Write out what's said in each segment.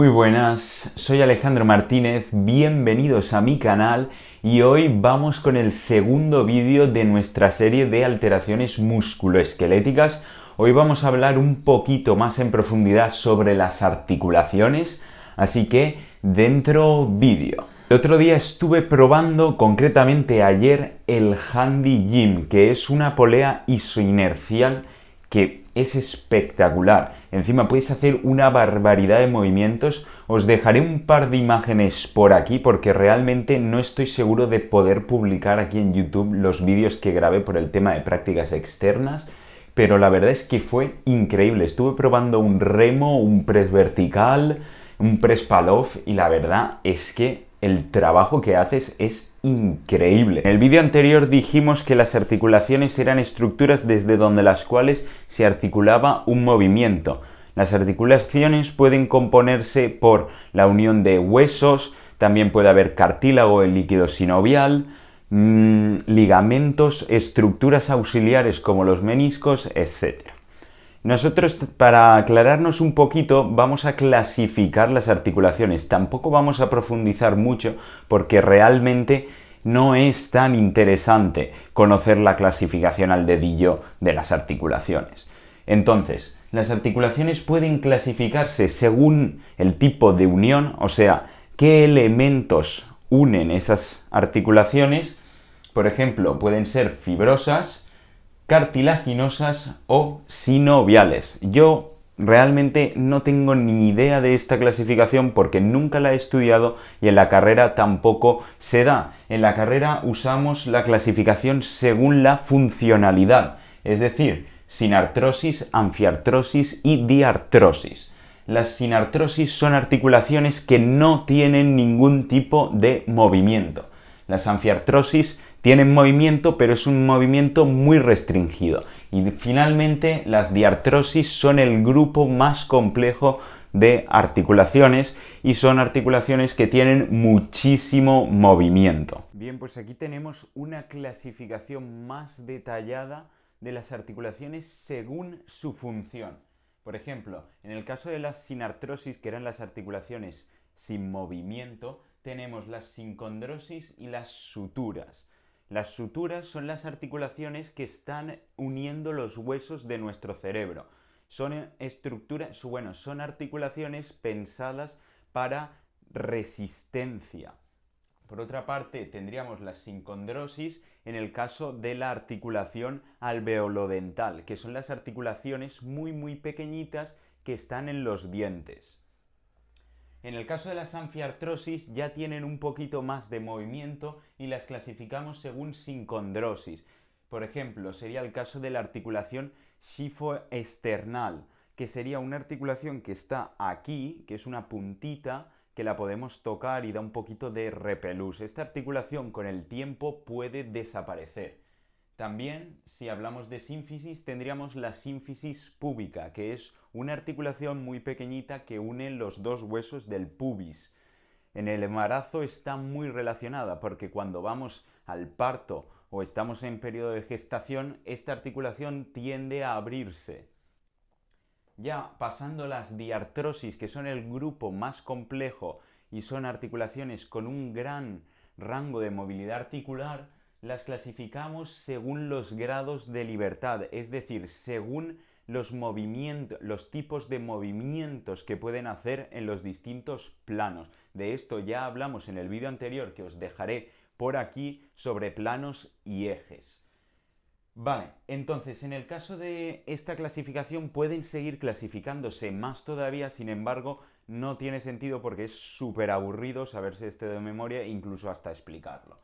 Muy buenas, soy Alejandro Martínez, bienvenidos a mi canal y hoy vamos con el segundo vídeo de nuestra serie de alteraciones musculoesqueléticas. Hoy vamos a hablar un poquito más en profundidad sobre las articulaciones, así que dentro vídeo. El otro día estuve probando, concretamente ayer, el Handy Gym, que es una polea isoinercial que es espectacular. Encima puedes hacer una barbaridad de movimientos. Os dejaré un par de imágenes por aquí porque realmente no estoy seguro de poder publicar aquí en YouTube los vídeos que grabé por el tema de prácticas externas, pero la verdad es que fue increíble. Estuve probando un remo, un press vertical, un press pull-off y la verdad es que el trabajo que haces es increíble. En el vídeo anterior dijimos que las articulaciones eran estructuras desde donde las cuales se articulaba un movimiento. Las articulaciones pueden componerse por la unión de huesos, también puede haber cartílago, el líquido sinovial, ligamentos, estructuras auxiliares como los meniscos, etc. Nosotros, para aclararnos un poquito, vamos a clasificar las articulaciones. Tampoco vamos a profundizar mucho porque realmente no es tan interesante conocer la clasificación al dedillo de las articulaciones. Entonces, las articulaciones pueden clasificarse según el tipo de unión, o sea, qué elementos unen esas articulaciones. Por ejemplo, pueden ser fibrosas, cartilaginosas o sinoviales. Yo realmente no tengo ni idea de esta clasificación porque nunca la he estudiado y en la carrera tampoco se da. En la carrera usamos la clasificación según la funcionalidad, es decir, sinartrosis, anfiartrosis y diartrosis. Las sinartrosis son articulaciones que no tienen ningún tipo de movimiento. Las anfiartrosis tienen movimiento, pero es un movimiento muy restringido. Y finalmente, las diartrosis son el grupo más complejo de articulaciones y son articulaciones que tienen muchísimo movimiento. Bien, pues aquí tenemos una clasificación más detallada de las articulaciones según su función. Por ejemplo, en el caso de las sinartrosis, que eran las articulaciones sin movimiento, tenemos las sincondrosis y las suturas. Las suturas son las articulaciones que están uniendo los huesos de nuestro cerebro. Son estructuras, bueno, son articulaciones pensadas para resistencia. Por otra parte, tendríamos la sincondrosis en el caso de la articulación alveolodental, que son las articulaciones muy pequeñitas que están en los dientes. En el caso de las anfiartrosis ya tienen un poquito más de movimiento y las clasificamos según sincondrosis. Por ejemplo, sería el caso de la articulación xifoesternal, que sería una articulación que está aquí, que es una puntita, que la podemos tocar y da un poquito de repelús. Esta articulación con el tiempo puede desaparecer. También, si hablamos de sínfisis, tendríamos la sínfisis púbica, que es una articulación muy pequeñita que une los dos huesos del pubis. En el embarazo está muy relacionada porque cuando vamos al parto o estamos en periodo de gestación, esta articulación tiende a abrirse. Ya pasando las diartrosis, que son el grupo más complejo y son articulaciones con un gran rango de movilidad articular, las clasificamos según los grados de libertad, es decir, según los movimientos, los tipos de movimientos que pueden hacer en los distintos planos. De esto ya hablamos en el vídeo anterior que os dejaré por aquí sobre planos y ejes. Vale, entonces en el caso de esta clasificación pueden seguir clasificándose más todavía, sin embargo, no tiene sentido porque es súper aburrido saberse este de memoria e incluso hasta explicarlo.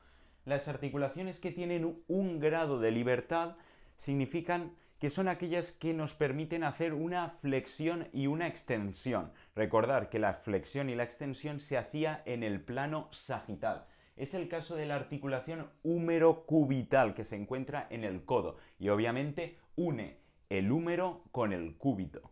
Las articulaciones que tienen un grado de libertad significan que son aquellas que nos permiten hacer una flexión y una extensión. Recordar que la flexión y la extensión se hacía en el plano sagital. Es el caso de la articulación húmero-cubital que se encuentra en el codo y obviamente une el húmero con el cúbito.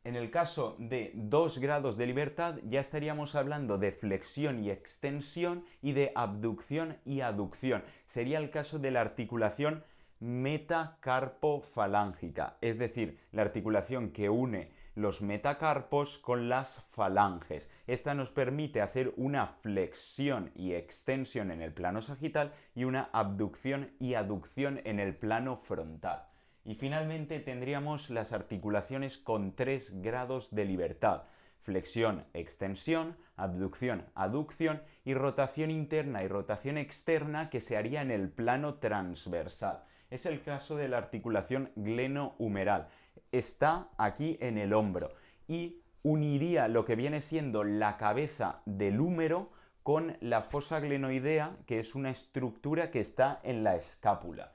En el caso de 2 grados de libertad ya estaríamos hablando de flexión y extensión y de abducción y aducción. Sería el caso de la articulación metacarpofalángica, es decir, la articulación que une los metacarpos con las falanges. Esta nos permite hacer una flexión y extensión en el plano sagital y una abducción y aducción en el plano frontal. Y finalmente tendríamos las articulaciones con 3 grados de libertad: flexión, extensión, abducción, aducción y rotación interna y rotación externa, que se haría en el plano transversal. Es el caso de la articulación glenohumeral. Está aquí en el hombro y uniría lo que viene siendo la cabeza del húmero con la fosa glenoidea, que es una estructura que está en la escápula.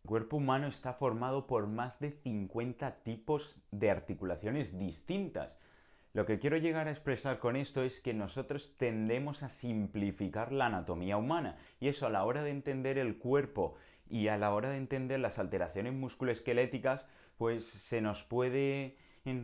El cuerpo humano está formado por más de 50 tipos de articulaciones distintas. Lo que quiero llegar a expresar con esto es que nosotros tendemos a simplificar la anatomía humana, y eso a la hora de entender el cuerpo y a la hora de entender las alteraciones musculoesqueléticas, pues se nos puede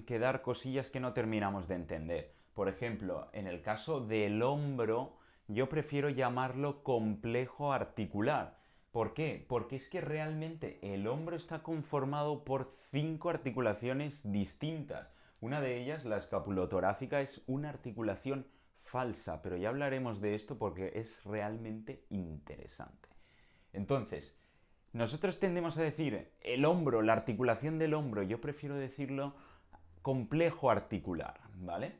quedar cosillas que no terminamos de entender. Por ejemplo, en el caso del hombro, yo prefiero llamarlo complejo articular. ¿Por qué? Porque es que realmente el hombro está conformado por 5 articulaciones distintas. Una de ellas, la escapulotorácica, es una articulación falsa, pero ya hablaremos de esto porque es realmente interesante. Entonces, nosotros tendemos a decir el hombro, la articulación del hombro, yo prefiero decirlo complejo articular, ¿vale?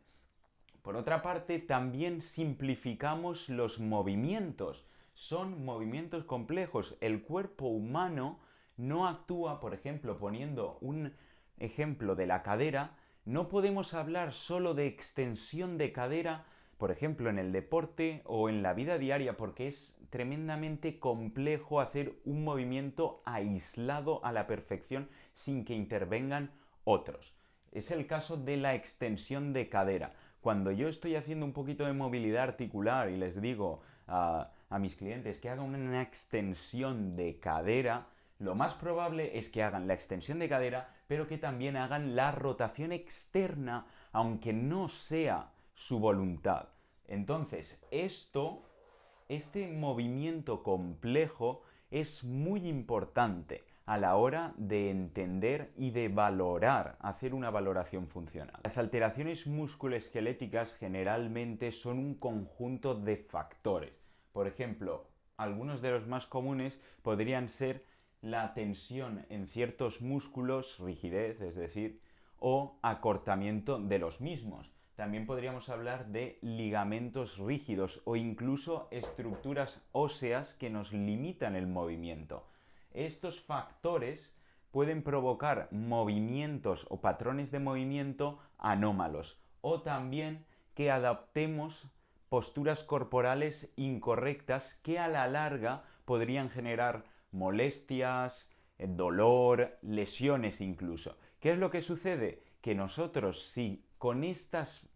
Por otra parte, también simplificamos los movimientos. Son movimientos complejos. El cuerpo humano no actúa, por ejemplo, poniendo un ejemplo de la cadera, no podemos hablar solo de extensión de cadera, por ejemplo, en el deporte o en la vida diaria, porque es tremendamente complejo hacer un movimiento aislado a la perfección sin que intervengan otros. Es el caso de la extensión de cadera. Cuando yo estoy haciendo un poquito de movilidad articular y les digo a mis clientes que hagan una extensión de cadera, lo más probable es que hagan la extensión de cadera, pero que también hagan la rotación externa, aunque no sea su voluntad. Entonces, este movimiento complejo es muy importante a la hora de entender y de valorar, hacer una valoración funcional. Las alteraciones musculoesqueléticas generalmente son un conjunto de factores. Por ejemplo, algunos de los más comunes podrían ser la tensión en ciertos músculos, rigidez, es decir, o acortamiento de los mismos. También podríamos hablar de ligamentos rígidos o incluso estructuras óseas que nos limitan el movimiento. Estos factores pueden provocar movimientos o patrones de movimiento anómalos, o también que adaptemos posturas corporales incorrectas que a la larga podrían generar molestias, dolor, lesiones incluso. ¿Qué es lo que sucede? Que nosotros, si con estas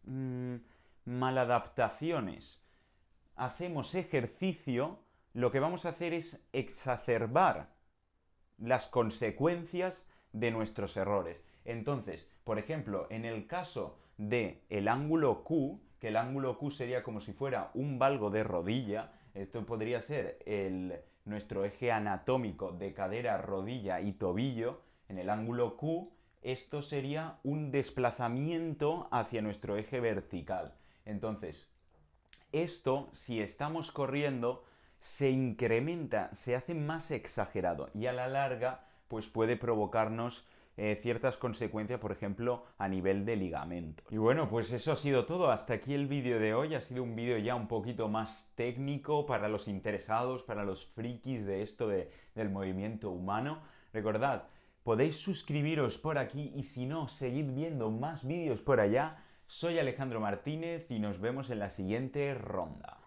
maladaptaciones hacemos ejercicio, lo que vamos a hacer es exacerbar las consecuencias de nuestros errores. Entonces, por ejemplo, en el caso del ángulo Q, que el ángulo Q sería como si fuera un valgo de rodilla, esto podría ser nuestro eje anatómico de cadera, rodilla y tobillo. En el ángulo Q, esto sería un desplazamiento hacia nuestro eje vertical. Entonces, esto, si estamos corriendo, se incrementa, se hace más exagerado y a la larga pues puede provocarnos ciertas consecuencias, por ejemplo, a nivel de ligamento. Y bueno, pues eso ha sido todo. Hasta aquí el vídeo de hoy. Ha sido un vídeo ya un poquito más técnico para los interesados, para los frikis de esto del movimiento humano. Recordad, podéis suscribiros por aquí y si no, seguid viendo más vídeos por allá. Soy Alejandro Martínez y nos vemos en la siguiente ronda.